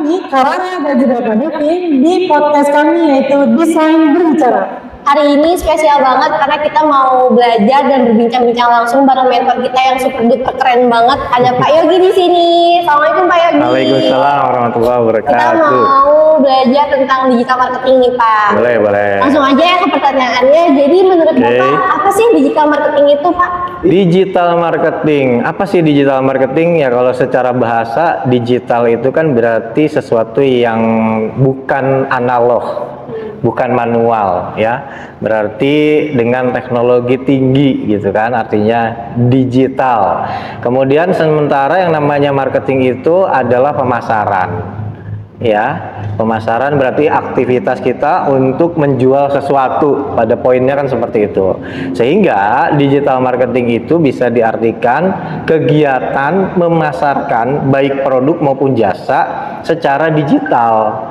lagi Karana dan juga Kak Devin di podcast kami yaitu Desain Berbicara. Hari ini spesial banget karena kita mau belajar dan berbincang-bincang langsung bareng mentor kita yang super duper keren banget. Ada Pak Yogi di sini. Assalamualaikum Pak Yogi. Waalaikumsalam warahmatullahi wabarakatuh. Kita mau belajar tentang digital marketing nih Pak. Boleh. Langsung aja ya ke pertanyaannya. Jadi menurut Bapak apa sih digital marketing itu Pak? Digital marketing, apa sih digital marketing? Ya kalau secara bahasa digital itu kan berarti sesuatu yang bukan analog, bukan manual ya, berarti dengan teknologi tinggi gitu kan, artinya digital. Kemudian sementara yang namanya marketing itu adalah pemasaran ya, pemasaran berarti aktivitas kita untuk menjual sesuatu, pada poinnya kan seperti itu. Sehingga digital marketing itu bisa diartikan kegiatan memasarkan baik produk maupun jasa secara digital,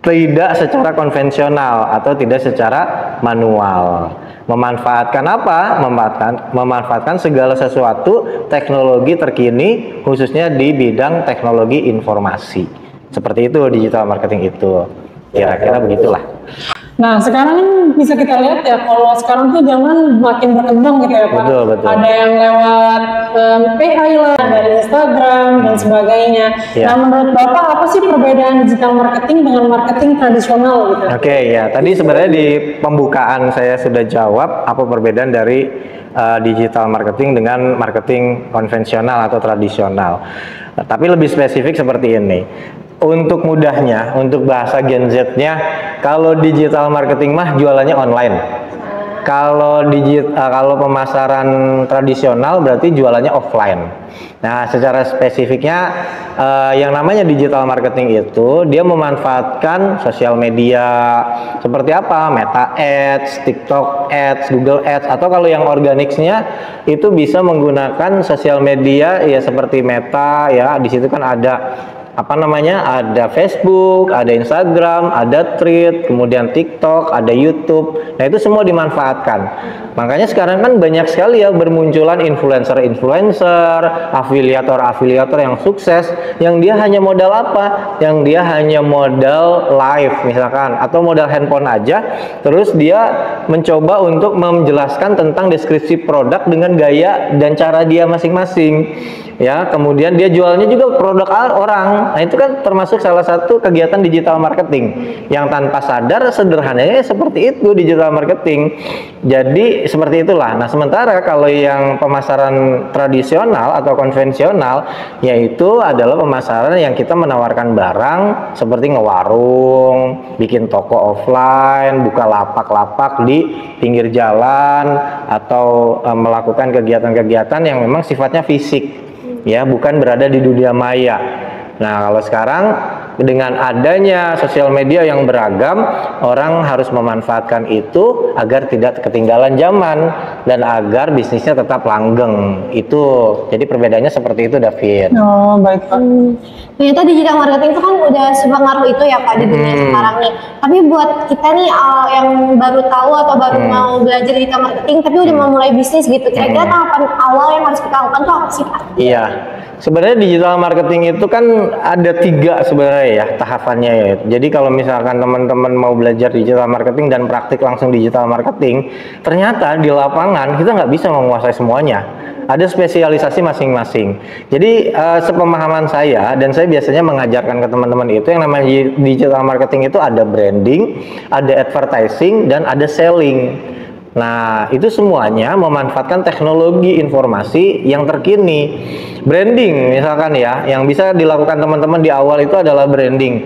tidak secara konvensional atau tidak secara manual. Memanfaatkan apa? Memanfaatkan segala sesuatu teknologi terkini, khususnya di bidang teknologi informasi. Seperti itu digital marketing itu. Kira-kira begitulah. Nah sekarang bisa kita lihat ya, kalau sekarang tuh zaman makin berkembang gitu ya Pak. Betul. Ada yang lewat AI lah, dari Instagram dan sebagainya. Ya. Nah menurut Bapak apa sih perbedaan digital marketing dengan marketing tradisional gitu? Oke, ya tadi sebenarnya di pembukaan saya sudah jawab apa perbedaan dari digital marketing dengan marketing konvensional atau tradisional. Tapi lebih spesifik seperti ini. Untuk mudahnya, untuk bahasa Gen Z-nya, kalau digital marketing mah jualannya online. Kalau pemasaran tradisional berarti jualannya offline. Nah, secara spesifiknya yang namanya digital marketing itu dia memanfaatkan sosial media seperti apa? Meta Ads, TikTok Ads, Google Ads, atau kalau yang organiksnya itu bisa menggunakan sosial media ya seperti Meta ya. Di situ kan ada ada Facebook, ada Instagram, ada Thread, kemudian TikTok, ada YouTube. Nah itu semua dimanfaatkan. Makanya sekarang kan banyak sekali ya bermunculan influencer-influencer, afiliator-afiliator yang sukses, yang dia hanya modal apa? Yang dia hanya modal live misalkan, atau modal handphone aja, terus dia mencoba untuk menjelaskan tentang deskripsi produk dengan gaya dan cara dia masing-masing. Ya, kemudian dia jualnya juga produk orang. Nah, itu kan termasuk salah satu kegiatan digital marketing yang tanpa sadar sederhananya seperti itu digital marketing. Jadi seperti itulah. Nah, sementara kalau yang pemasaran tradisional atau konvensional yaitu adalah pemasaran yang kita menawarkan barang seperti ngewarung, bikin toko offline, buka lapak-lapak di pinggir jalan atau melakukan kegiatan-kegiatan yang memang sifatnya fisik. Ya, bukan berada di dunia maya. Nah, kalau sekarang dengan adanya sosial media yang beragam, orang harus memanfaatkan itu agar tidak ketinggalan zaman dan agar bisnisnya tetap langgeng. Itu jadi perbedaannya seperti itu, David. Oh, baik Pak. Ternyata digital marketing itu kan udah sepengaruh itu ya Pak di dunia sekarang nih. Tapi buat kita nih yang baru tahu atau baru mau belajar digital marketing tapi udah mau mulai bisnis gitu, kira-kira tahapan awal yang harus kita lakukan tuh apa sih Pak? Iya, sebenarnya digital marketing itu kan ada 3 sebenarnya ya tahapannya ya. Jadi kalau misalkan teman-teman mau belajar digital marketing dan praktik langsung digital marketing, ternyata di lapangan kita nggak bisa menguasai semuanya. Ada spesialisasi masing-masing. Jadi sepemahaman saya dan saya biasanya mengajarkan ke teman-teman itu yang namanya digital marketing itu ada branding, ada advertising, dan ada selling. Nah, itu semuanya memanfaatkan teknologi informasi yang terkini. Branding misalkan ya, yang bisa dilakukan teman-teman di awal itu adalah branding.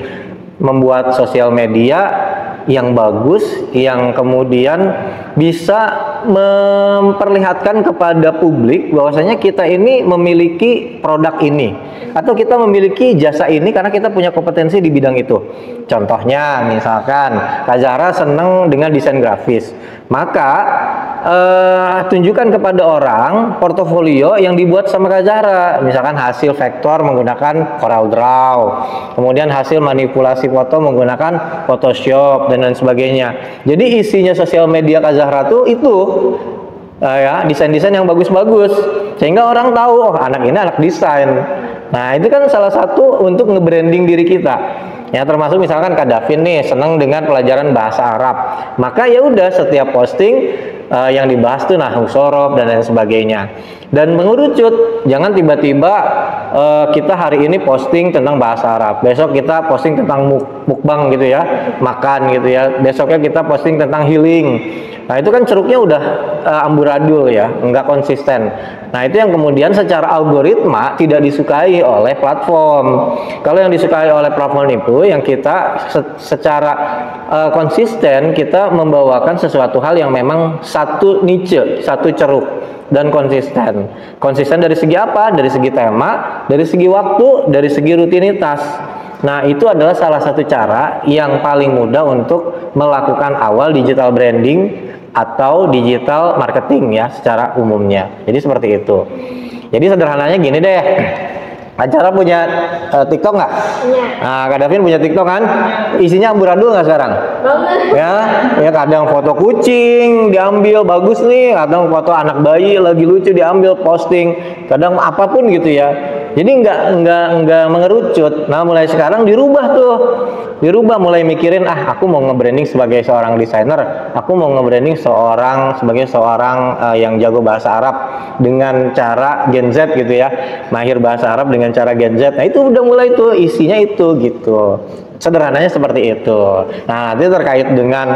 Membuat sosial media yang bagus, yang kemudian bisa memperlihatkan kepada publik bahwasanya kita ini memiliki produk ini atau kita memiliki jasa ini karena kita punya kompetensi di bidang itu. Contohnya misalkan Kak Zahra senang dengan desain grafis, maka tunjukkan kepada orang portofolio yang dibuat sama Kak Zahra, misalkan hasil vektor menggunakan CorelDRAW, kemudian hasil manipulasi foto menggunakan Photoshop dan lain sebagainya. Jadi isinya sosial media Kak Zahra tuh itu ya desain-desain yang bagus-bagus, sehingga orang tahu oh anak ini anak desain. Nah, itu kan salah satu untuk nge-branding diri kita. Ya, termasuk misalkan Kak Davin nih senang dengan pelajaran bahasa Arab. Maka ya udah setiap posting yang dibahas tuh nahwu sorof dan lain sebagainya. Dan mengerucut, jangan tiba-tiba kita hari ini posting tentang bahasa Arab, besok kita posting tentang mukbang gitu ya, makan gitu ya, besoknya kita posting tentang healing. Nah, itu kan ceruknya udah amburadul ya, nggak konsisten. Nah, itu yang kemudian secara algoritma tidak disukai oleh platform. Kalau yang disukai oleh platform itu yang kita secara konsisten kita membawakan sesuatu hal yang memang satu niche, satu ceruk dan konsisten. Konsisten dari segi apa? Dari segi tema, dari segi waktu, dari segi rutinitas. Nah, itu adalah salah satu cara yang paling mudah untuk melakukan awal digital branding atau digital marketing ya secara umumnya. Jadi seperti itu. Jadi sederhananya gini deh. Acara punya TikTok nggak? Iya. Nah, Kak Davin punya TikTok kan? Isinya amburadul nggak sekarang? Banget. Ya kadang foto kucing diambil bagus nih, kadang foto anak bayi lagi lucu diambil posting, kadang apapun gitu ya. Jadi nggak mengerucut. Nah, mulai sekarang dirubah mulai mikirin aku mau nge-branding sebagai seorang desainer, aku mau nge-branding sebagai seorang yang jago bahasa Arab dengan cara Gen Z gitu ya, mahir bahasa Arab dengan cara Gen Z. Nah, itu udah mulai tuh isinya itu gitu. Sederhananya seperti itu. Nah, nanti terkait dengan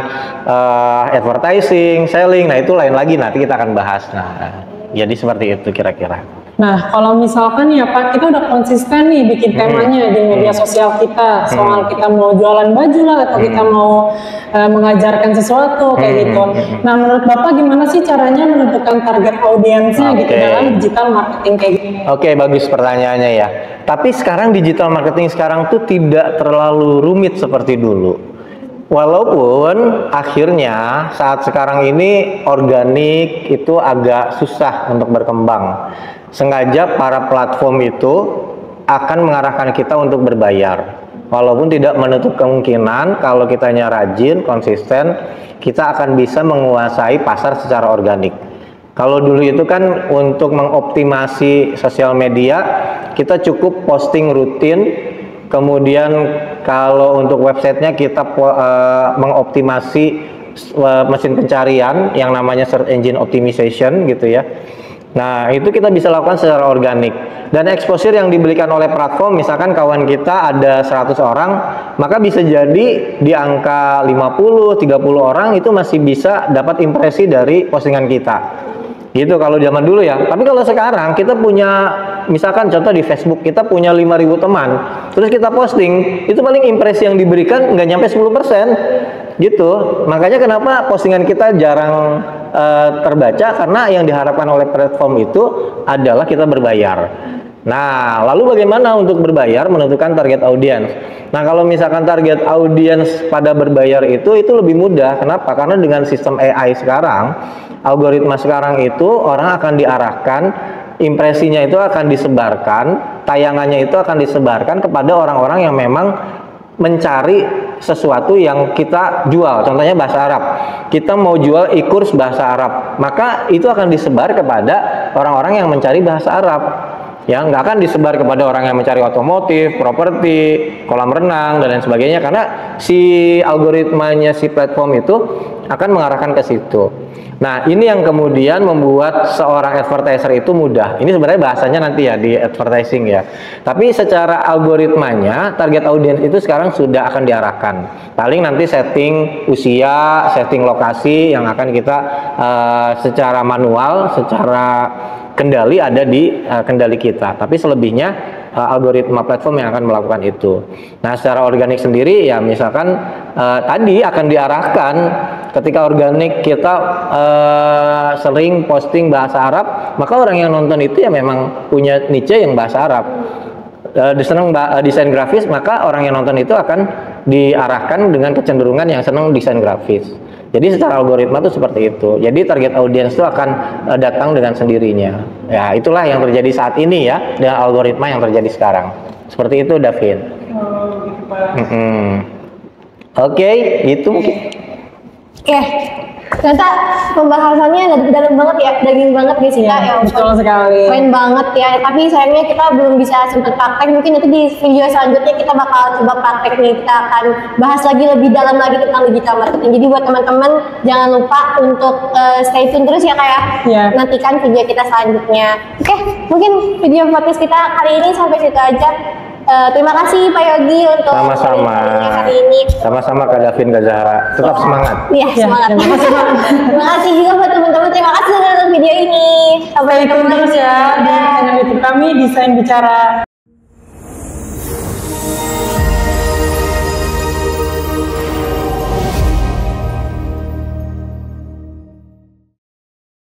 advertising, selling, nah itu lain lagi, nanti kita akan bahas. Nah, jadi seperti itu kira-kira. Nah, kalau misalkan ya Pak, kita udah konsisten nih bikin temanya di media sosial kita, soal kita mau jualan baju lah, atau kita mau mengajarkan sesuatu kayak gitu. Nah, menurut Bapak gimana sih caranya menentukan target audiensnya gitu dalam digital marketing kayak gini? Oke, bagus pertanyaannya ya. Tapi sekarang digital marketing sekarang tuh tidak terlalu rumit seperti dulu. Walaupun akhirnya saat sekarang ini organik itu agak susah untuk berkembang. Sengaja para platform itu akan mengarahkan kita untuk berbayar. Walaupun tidak menutup kemungkinan kalau kitanya rajin, konsisten, kita akan bisa menguasai pasar secara organik. Kalau dulu itu kan untuk mengoptimasi sosial media, kita cukup posting rutin. Kemudian kalau untuk websitenya kita mengoptimasi mesin pencarian yang namanya search engine optimization gitu ya. Nah, itu kita bisa lakukan secara organik. Dan exposure yang diberikan oleh platform, misalkan kawan kita ada 100 orang, maka bisa jadi di angka 50, 30 orang itu masih bisa dapat impresi dari postingan kita. Gitu kalau zaman dulu ya. Tapi kalau sekarang kita punya, misalkan contoh di Facebook, kita punya 5.000 teman, terus kita posting, itu paling impresi yang diberikan nggak nyampe 10%. Gitu. Makanya kenapa postingan kita jarang terbaca, karena yang diharapkan oleh platform itu adalah kita berbayar. Nah, lalu bagaimana untuk berbayar menentukan target audiens? Nah, kalau misalkan target audiens pada berbayar itu lebih mudah. Kenapa? Karena dengan sistem AI sekarang, algoritma sekarang itu orang akan diarahkan, impresinya itu akan disebarkan, tayangannya itu akan disebarkan kepada orang-orang yang memang mencari sesuatu yang kita jual. Contohnya bahasa Arab, kita mau jual e-course bahasa Arab, maka itu akan disebar kepada orang-orang yang mencari bahasa Arab. Ya, nggak akan disebar kepada orang yang mencari otomotif, properti, kolam renang dan lain sebagainya, karena si algoritmanya si platform itu akan mengarahkan ke situ. Nah, ini yang kemudian membuat seorang advertiser itu mudah. Ini sebenarnya bahasanya nanti ya di advertising ya. Tapi secara algoritmanya target audiens itu sekarang sudah akan diarahkan. Paling nanti setting usia, setting lokasi yang akan kita secara manual, secara kendali ada di kendali kita. Tapi selebihnya algoritma platform yang akan melakukan itu. Nah, secara organik sendiri ya misalkan tadi akan diarahkan ketika organik kita sering posting bahasa Arab, maka orang yang nonton itu ya memang punya niche yang bahasa Arab. Senang desain grafis, maka orang yang nonton itu akan diarahkan dengan kecenderungan yang senang desain grafis. Jadi secara algoritma itu seperti itu. Jadi target audiens itu akan datang dengan sendirinya. Ya, itulah yang terjadi saat ini ya, dengan algoritma yang terjadi sekarang. Seperti itu, Davin. Oke, itu mungkin. Oke, Ternyata pembahasannya dalam banget ya, daging banget guys kita ya. Betul sekali. Keren banget ya, tapi sayangnya kita belum bisa sempet praktek. Mungkin nanti di video selanjutnya kita bakal coba praktek nih. Kita akan bahas lagi lebih dalam lagi tentang digital marketing. Jadi buat teman-teman jangan lupa untuk stay tune terus ya kayak nantikan video kita selanjutnya. Oke, mungkin video podcast kita kali ini sampai situ aja. Terima kasih Pak Yogi untuk hari ini. Sama-sama Kak Davin, Kak Zahra. Tetap semangat. Iya, semangat. Terima kasih juga buat teman-teman. Terima kasih sudah nonton video ini. Sampai ketemu terus ya di channel YouTube kami Desain Bicara.